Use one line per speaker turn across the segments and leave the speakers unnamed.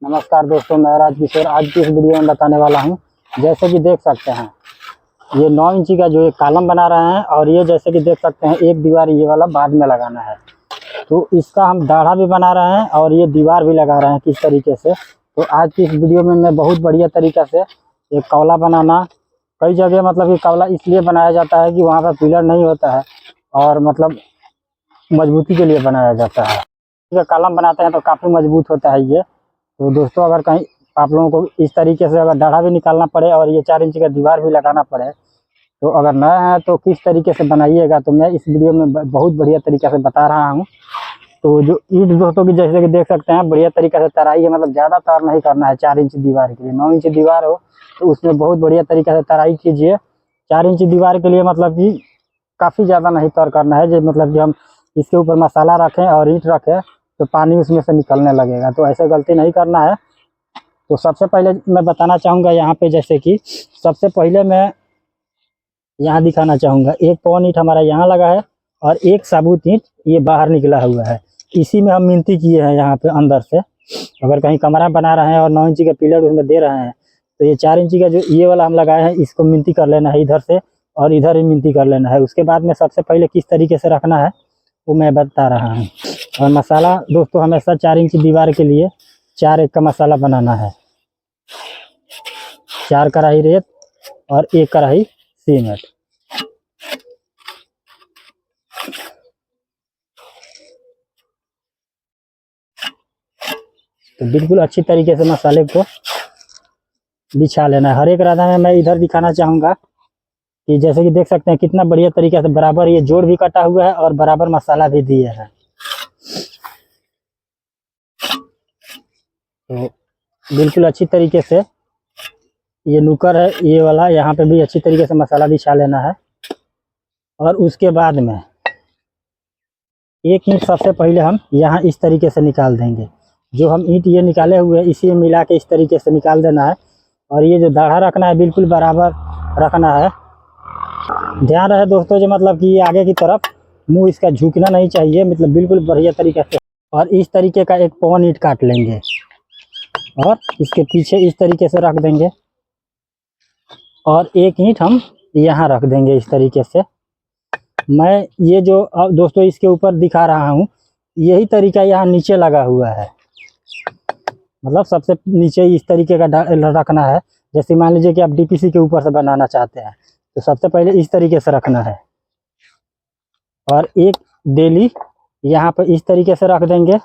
नमस्कार दोस्तों, मैं राजकिशोर आज की इस वीडियो में बताने वाला हूं। जैसे कि देख सकते हैं ये 9 इंची का जो एक कॉलम बना रहे हैं और ये जैसे कि देख सकते हैं एक दीवार ये वाला बाद में लगाना है। तो इसका हम दाढ़ा भी बना रहे हैं और ये दीवार भी लगा रहे हैं किस तरीके से। तो आज की इस वीडियो में मैं बहुत बढ़िया तरीक़ा से एक कौला बनाना, कई जगह मतलब कि कौला इसलिए बनाया जाता है कि वहाँ पर पिलर नहीं होता है और मतलब मजबूती के लिए बनाया जाता है। कॉलम बनाते हैं तो काफ़ी मजबूत होता है ये। तो दोस्तों, अगर कहीं आप लोगों को इस तरीके से अगर दाढ़ा भी निकालना पड़े और ये 4 इंच का दीवार भी लगाना पड़े, तो अगर नया है तो किस तरीके से बनाइएगा, तो मैं इस वीडियो में बहुत बढ़िया तरीके से बता रहा हूँ। तो जो ईंट दोस्तों की जैसे कि देख सकते हैं बढ़िया तरीके से तराई है, मतलब ज़्यादा तार नहीं करना है। 4 इंच दीवार के लिए 9 इंच दीवार हो तो उसमें बहुत बढ़िया तरीके से तराई कीजिए। 4 इंच दीवार के लिए मतलब कि काफ़ी ज़्यादा नहीं तार करना है, जो मतलब कि हम इसके ऊपर मसाला रखें और ईंट रखें तो पानी उसमें से निकलने लगेगा, तो ऐसे गलती नहीं करना है। तो सबसे पहले मैं बताना चाहूँगा यहाँ पे, जैसे कि सबसे पहले मैं यहाँ दिखाना चाहूँगा एक पौन ईंट हमारा यहाँ लगा है और एक साबुत ईंट ये बाहर निकला हुआ है। इसी में हम मिनती किए हैं यहाँ पे अंदर से। अगर कहीं कमरा बना रहे हैं और 9 इंची का पिलर उसमें दे रहे हैं तो ये 4 इंची का जो ये वाला हम लगाए हैं इसको मिनती कर लेना है इधर से और इधर ही मिनती कर लेना है। उसके बाद में सबसे पहले किस तरीके से रखना है वो मैं बता रहा हूँ। और मसाला दोस्तों हमेशा 4 इंची दीवार के लिए 4 एक का मसाला बनाना है। 4 कढ़ाई रेत और 1 कढ़ाई सीमेंट। तो बिल्कुल अच्छी तरीके से मसाले को बिछा लेना है। हर एक राधा में मैं इधर दिखाना चाहूँगा कि जैसे कि देख सकते हैं कितना बढ़िया तरीके से बराबर ये जोड़ भी कटा हुआ है और बराबर मसाला भी दिया है। तो बिल्कुल अच्छी तरीके से ये नुकर है ये वाला, यहाँ पे भी अच्छी तरीके से मसाला बिछा लेना है। और उसके बाद में एक ईंट सबसे पहले हम यहाँ इस तरीके से निकाल देंगे। जो हम ईंट ये निकाले हुए हैं इसी में मिला के इस तरीके से निकाल देना है। और ये जो दाढ़ा रखना है बिल्कुल बराबर रखना है। ध्यान रहे दोस्तों, जो मतलब कि ये आगे की तरफ मुंह इसका झुकना नहीं चाहिए, मतलब बिल्कुल बढ़िया तरीके से। और इस तरीके का एक पौन ईंट काट लेंगे और इसके पीछे इस तरीके से रख देंगे और एक ईंट हम यहाँ रख देंगे इस तरीके से। मैं ये जो अब दोस्तों इसके ऊपर दिखा रहा हूँ यही तरीका यहाँ नीचे लगा हुआ है, मतलब सबसे नीचे इस तरीके का रखना है। जैसे मान लीजिए कि आप डीपीसी के ऊपर से बनाना चाहते हैं तो सबसे पहले इस तरीके से रखना है और एक डेली यहाँ पर इस तरीके से रख देंगे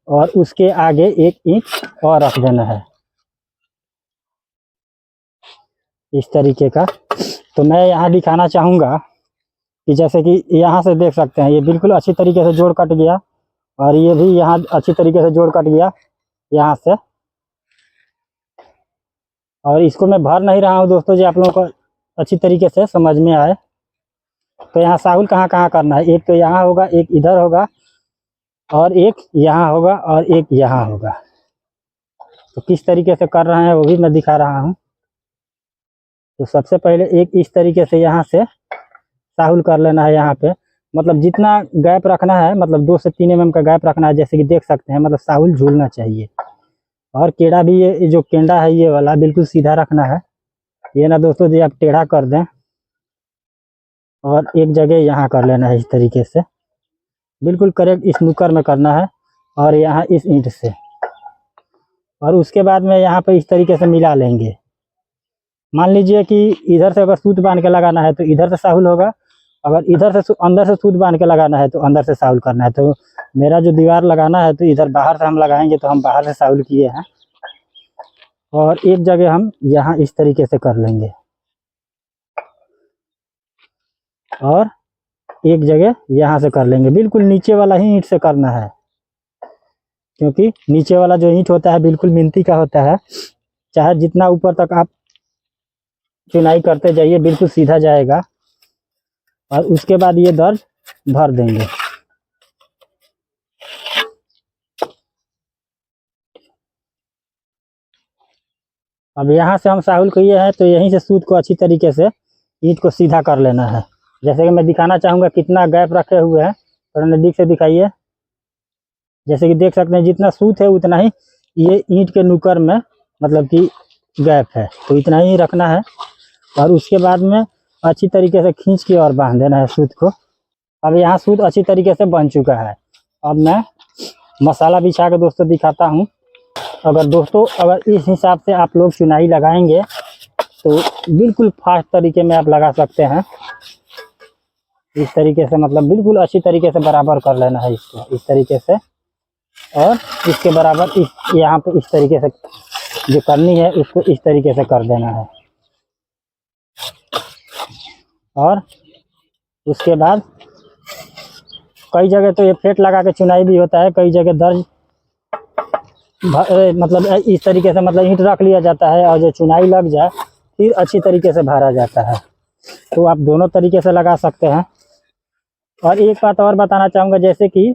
और उसके आगे एक ईंट और रख देना है इस तरीके का। तो मैं यहाँ दिखाना चाहूँगा कि जैसे कि यहाँ से देख सकते हैं ये बिल्कुल अच्छी तरीके से जोड़ कट गया और ये भी यहाँ अच्छी तरीके से जोड़ कट गया यहाँ से। और इसको मैं भर नहीं रहा हूँ दोस्तों, जो आप लोगों को अच्छी तरीके से समझ में आए। तो यहाँ साहुल कहाँ कहाँ करना है, एक तो यहाँ होगा, एक इधर होगा और एक यहाँ होगा और एक यहाँ होगा। तो किस तरीके से कर रहे हैं वो भी मैं दिखा रहा हूँ। तो सबसे पहले एक इस तरीके से यहाँ से साहुल कर लेना है। यहाँ पे मतलब जितना गैप रखना है, मतलब 2 से 3 mm का गैप रखना है, जैसे कि देख सकते हैं, मतलब साहुल झूलना चाहिए। और केड़ा भी ये जो केंडा है ये वाला बिल्कुल सीधा रखना है, ये ना दोस्तों जी आप टेढ़ा कर दें। और एक जगह यहाँ कर लेना है इस तरीके से, बिल्कुल करेक्ट इस नुकर में करना है और यहाँ इस ईंट से। और उसके बाद में यहाँ पे इस तरीके से मिला लेंगे। मान लीजिए कि इधर से अगर सूत बांध के लगाना है तो इधर से साहुल होगा, अगर इधर से अंदर से सूत बांध के लगाना है तो अंदर से साहुल करना है। तो मेरा जो दीवार लगाना है तो इधर बाहर से हम लगाएंगे, तो हम बाहर से साहुल किए हैं। और एक जगह हम यहाँ इस तरीके से कर लेंगे और एक जगह यहाँ से कर लेंगे। बिल्कुल नीचे वाला ही ईंट से करना है, क्योंकि नीचे वाला जो ईंट होता है बिल्कुल मिनती का होता है। चाहे जितना ऊपर तक आप चुनाई करते जाइए बिल्कुल सीधा जाएगा। और उसके बाद ये दर्ज भर देंगे। अब यहाँ से हम साहुल किए हैं तो यहीं से सूत को अच्छी तरीके से ईंट को सीधा कर लेना है। जैसे कि मैं दिखाना चाहूँगा कितना गैप रखे हुए हैं, थोड़ा नज़दीक से दिखाइए। जैसे कि देख सकते हैं जितना सूत है उतना ही ये ईंट के नुकर में मतलब कि गैप है, तो इतना ही रखना है। और उसके बाद में अच्छी तरीके से खींच के और बांध देना है सूत को। अब यहाँ सूत अच्छी तरीके से बन चुका है। अब मैं मसाला बिछा के दोस्तों दिखाता हूँ। अगर इस हिसाब से आप लोग चुनाई लगाएंगे तो बिल्कुल फास्ट तरीके में आप लगा सकते हैं। इस तरीके से मतलब बिल्कुल अच्छी तरीके से बराबर कर लेना है इसको, इस तरीके से। और इसके बराबर इस यहाँ पे इस तरीके से जो करनी है उसको इस तरीके से कर देना है। और उसके बाद कई जगह तो ये फेट लगा के चुनाई भी होता है, कई जगह दर्ज मतलब इस तरीके से मतलब ईंट रख लिया जाता है और जो चुनाई लग जाए फिर अच्छी तरीके से भरा जाता है। तो आप दोनों तरीके से लगा सकते हैं। और एक बात और बताना चाहूँगा, जैसे कि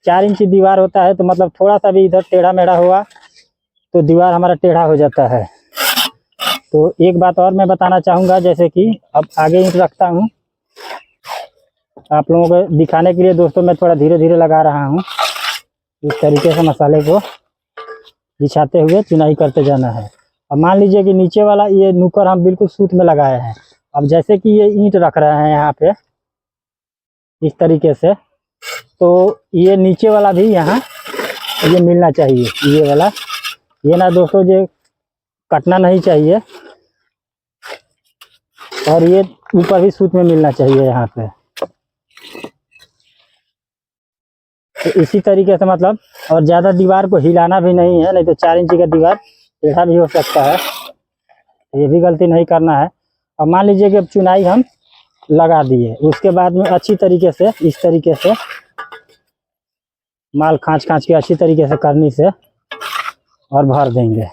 4 इंची दीवार होता है तो मतलब थोड़ा सा भी इधर टेढ़ा मेढ़ा हुआ तो दीवार हमारा टेढ़ा हो जाता है। तो एक बात और मैं बताना चाहूँगा, जैसे कि अब आगे ईंट रखता हूँ आप लोगों को दिखाने के लिए दोस्तों, मैं थोड़ा धीरे धीरे लगा रहा हूँ। इस तरीके से मसाले को बिछाते हुए चुनाई करते जाना है। अब मान लीजिए कि नीचे वाला ये नुकर हम बिल्कुल सूत में लगाए हैं। अब जैसे कि ये ईंट रख रहे हैं यहाँ पे इस तरीके से, तो ये नीचे वाला भी यहाँ ये मिलना चाहिए, ये वाला। ये ना दोस्तों ये कटना नहीं चाहिए और ये ऊपर भी सूत में मिलना चाहिए यहाँ पे। तो इसी तरीके से मतलब, और ज़्यादा दीवार को हिलाना भी नहीं है, नहीं तो 4 इंची का दीवार टेढ़ा भी हो सकता है, ये भी गलती नहीं करना है। अब मान लीजिए कि अब चुनाई हम लगा दिए, उसके बाद में अच्छी तरीके से इस तरीके से माल खाँच के अच्छी तरीके से करनी से और भर देंगे।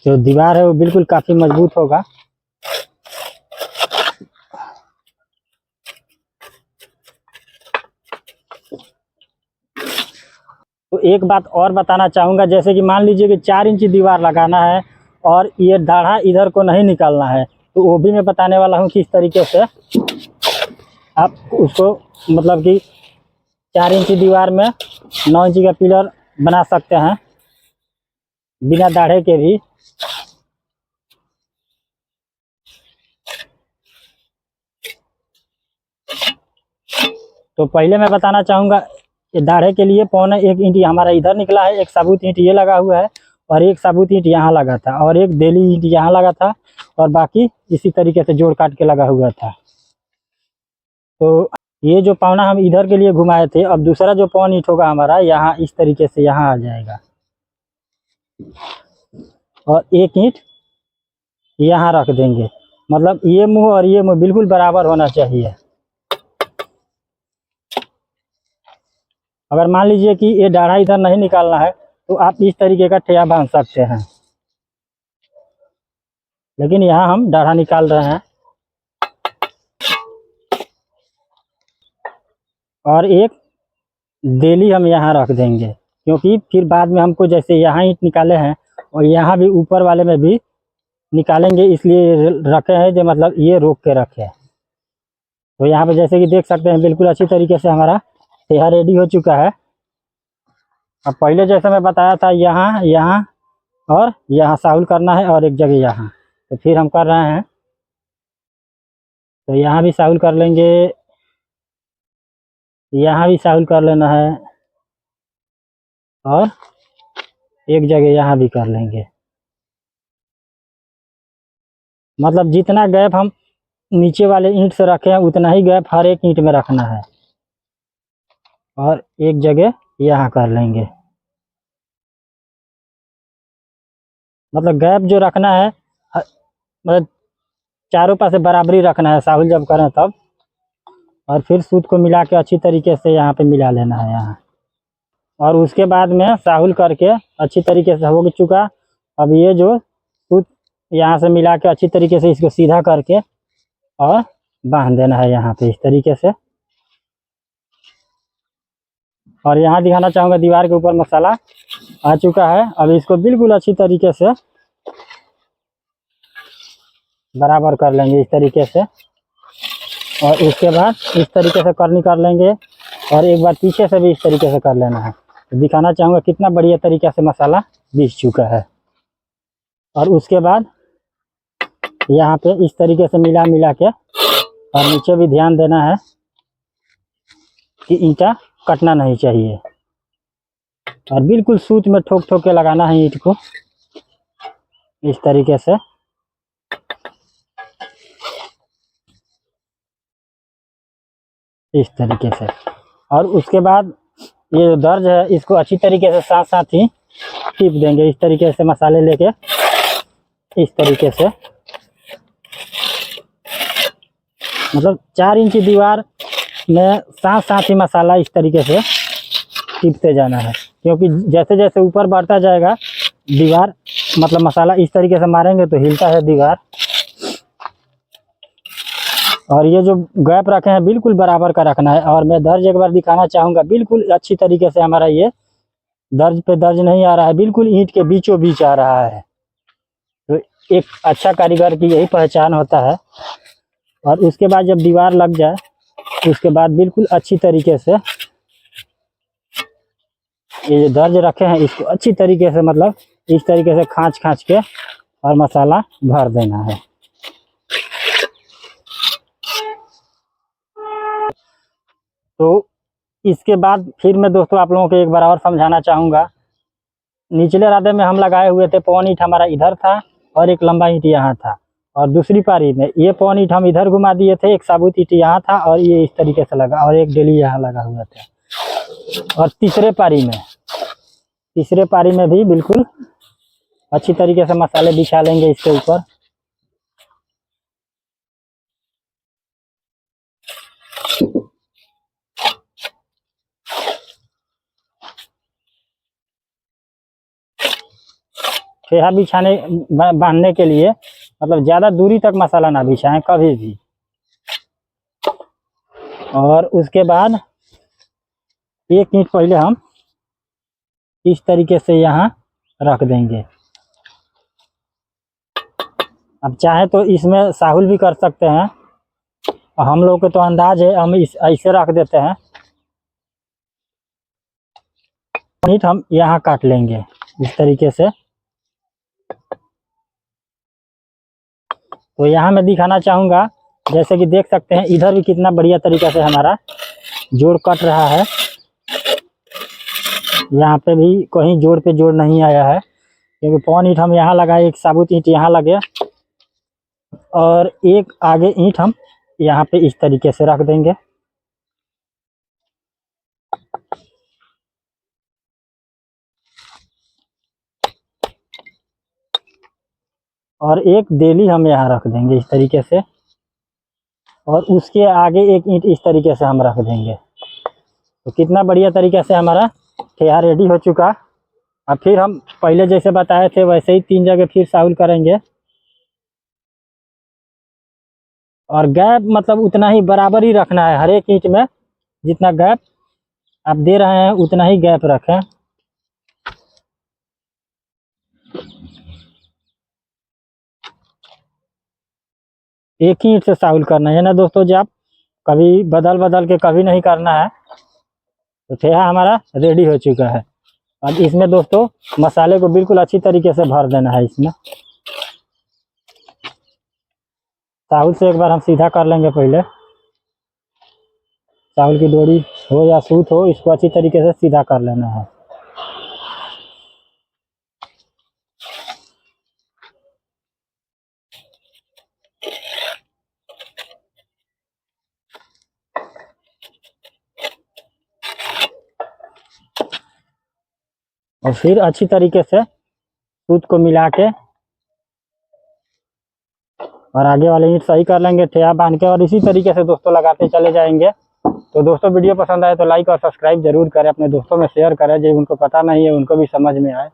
जो दीवार है वो बिल्कुल काफ़ी मजबूत होगा। तो एक बात और बताना चाहूँगा, जैसे कि मान लीजिए कि 4 इंची दीवार लगाना है और ये दाढ़ा इधर को नहीं निकालना है, तो वो भी मैं बताने वाला हूँ किस तरीके से आप उसको मतलब कि 4 इंची दीवार में 9 इंची का पिलर बना सकते हैं बिना दाढ़े के भी। तो पहले मैं बताना चाहूँगा, ये दाढ़े के लिए 1.25 इंच हमारा इधर निकला है, एक साबुत ईंट ये लगा हुआ है और एक साबुत ईंट यहाँ लगा था और एक देली ईंट यहाँ लगा था और बाकी इसी तरीके से जोड़ काट के लगा हुआ था। तो ये जो पौना हम इधर के लिए घुमाए थे, अब दूसरा जो पौन ईंट होगा हमारा यहाँ इस तरीके से यहाँ आ जाएगा और एक ईंट यहाँ रख देंगे। मतलब ये मुँह और ये मुँह बिल्कुल बराबर होना चाहिए। अगर मान लीजिए कि ये दाढ़ा इधर नहीं निकालना है तो आप इस तरीके का ठेया बांध सकते हैं, लेकिन यहाँ हम दाढ़ा निकाल रहे हैं। और एक देली हम यहाँ रख देंगे, क्योंकि फिर बाद में हमको जैसे यहाँ ईंट निकाले हैं और यहाँ भी ऊपर वाले में भी निकालेंगे, इसलिए रखे हैं जो मतलब ये रोक के रखे। तो यहाँ पे जैसे कि देख सकते हैं बिल्कुल अच्छी तरीके से हमारा ठेहा रेडी हो चुका है। अब पहले जैसे मैं बताया था यहाँ यहाँ और यहाँ साहुल करना है और एक जगह यहाँ, तो फिर हम कर रहे हैं। तो यहाँ भी साहुल कर लेंगे, यहाँ भी साहुल कर लेना है और एक जगह यहाँ भी कर लेंगे। मतलब जितना गैप हम नीचे वाले ईंट से रखे हैं उतना ही गैप हर एक ईंट में रखना है और एक जगह यहाँ कर लेंगे। मतलब गैप जो रखना है मतलब चारों पासे बराबरी रखना है साहुल जब करें तब। और फिर सूत को मिला के अच्छी तरीके से यहाँ पे मिला लेना है यहाँ। और उसके बाद में साहुल करके अच्छी तरीके से हो चुका। अब ये जो सूत यहाँ से मिला के अच्छी तरीके से इसको सीधा करके और बांध देना है यहाँ पे इस तरीके से। और यहाँ दिखाना चाहूँगा दीवार के ऊपर मसाला आ चुका है। अब इसको बिल्कुल अच्छी तरीके से बराबर कर लेंगे इस तरीके से। और उसके बाद इस तरीके से करनी कर लेंगे और एक बार पीछे से भी इस तरीके से कर लेना है। तो दिखाना चाहूँगा कितना बढ़िया तरीके से मसाला पीस चुका है। और उसके बाद यहाँ पे इस तरीके से मिला मिला के, और नीचे भी ध्यान देना है कि ईंटा कटना नहीं चाहिए, और बिल्कुल सूत में ठोक ठोक के लगाना है ईंट को इस तरीके से। इस तरीके से। और उसके बाद ये जो दर्ज है इसको अच्छी तरीके से साथ साथ ही टिप देंगे इस तरीके से, मसाले लेके इस तरीके से, मतलब 4 इंची दीवार में साथ साथ ही मसाला इस तरीके से टिपते जाना है, क्योंकि जैसे जैसे ऊपर बढ़ता जाएगा दीवार, मतलब मसाला इस तरीके से मारेंगे तो हिलता है दीवार। और ये जो गैप रखे हैं बिल्कुल बराबर का रखना है। और मैं दर्ज एक बार दिखाना चाहूँगा, बिल्कुल अच्छी तरीके से हमारा ये दर्ज पे दर्ज नहीं आ रहा है, बिल्कुल ईंट के बीचों बीच आ रहा है। तो एक अच्छा कारीगर की यही पहचान होता है। और उसके बाद जब दीवार लग जाए उसके बाद बिल्कुल अच्छी तरीके से ये जो दर्ज रखे हैं इसको अच्छी तरीके से, मतलब इस तरीके से खाँच खाँच के और मसाला भर देना है। तो इसके बाद फिर मैं दोस्तों आप लोगों को एक बार और समझाना चाहूँगा। निचले राधे में हम लगाए हुए थे, पौन ईंट हमारा इधर था और एक लंबा ईंट यहाँ था। और दूसरी पारी में ये पौन ईंट हम इधर घुमा दिए थे, एक साबुत ईंट यहाँ था और ये इस तरीके से लगा, और एक डेली यहाँ लगा हुआ था। और तीसरे पारी में भी बिल्कुल अच्छी तरीके से मसाले बिछा लेंगे इसके ऊपर। ठेहा बिछाने बांधने के लिए, मतलब ज़्यादा दूरी तक मसाला ना बिछाएं कभी भी। और उसके बाद एक ईंट पहले हम इस तरीके से यहाँ रख देंगे। अब चाहे तो इसमें साहुल भी कर सकते हैं, हम लोग को तो अंदाज है, हम इस ऐसे रख देते हैं। ईंट हम यहाँ काट लेंगे इस तरीके से। तो यहाँ मैं दिखाना चाहूँगा, जैसे कि देख सकते हैं इधर भी कितना बढ़िया तरीका से हमारा जोड़ कट रहा है। यहाँ पे भी कहीं जोड़ पे जोड़ नहीं आया है, क्योंकि पौन ईंट हम यहाँ लगाए, एक साबुत ईंट यहाँ लगे और एक आगे ईंट हम यहाँ पे इस तरीके से रख देंगे। और एक देली हम यहाँ रख देंगे इस तरीके से, और उसके आगे एक ईंट इस तरीके से हम रख देंगे। तो कितना बढ़िया तरीके से हमारा ठेहा रेडी हो चुका। अब फिर हम पहले जैसे बताए थे वैसे ही 3 जगह फिर साहुल करेंगे। और गैप मतलब उतना ही बराबर ही रखना है, हर एक ईंट में जितना गैप आप दे रहे हैं उतना ही गैप रखें। एक ही ईंट से साहुल करना है ना दोस्तों, जब आप कभी बदल बदल के कभी नहीं करना है। तो ठेहा हमारा रेडी हो चुका है। अब इसमें दोस्तों मसाले को बिल्कुल अच्छी तरीके से भर देना है। इसमें साहुल से एक बार हम सीधा कर लेंगे पहले। साहुल की डोरी हो या सूत हो, इसको अच्छी तरीके से सीधा कर लेना है। और फिर अच्छी तरीके से सूत को मिला के और आगे वाले ईंट सही कर लेंगे ठेहा बांध के, और इसी तरीके से दोस्तों लगाते चले जाएंगे। तो दोस्तों वीडियो पसंद आए तो लाइक और सब्सक्राइब जरूर करें, अपने दोस्तों में शेयर करें, जो उनको पता नहीं है उनको भी समझ में आए।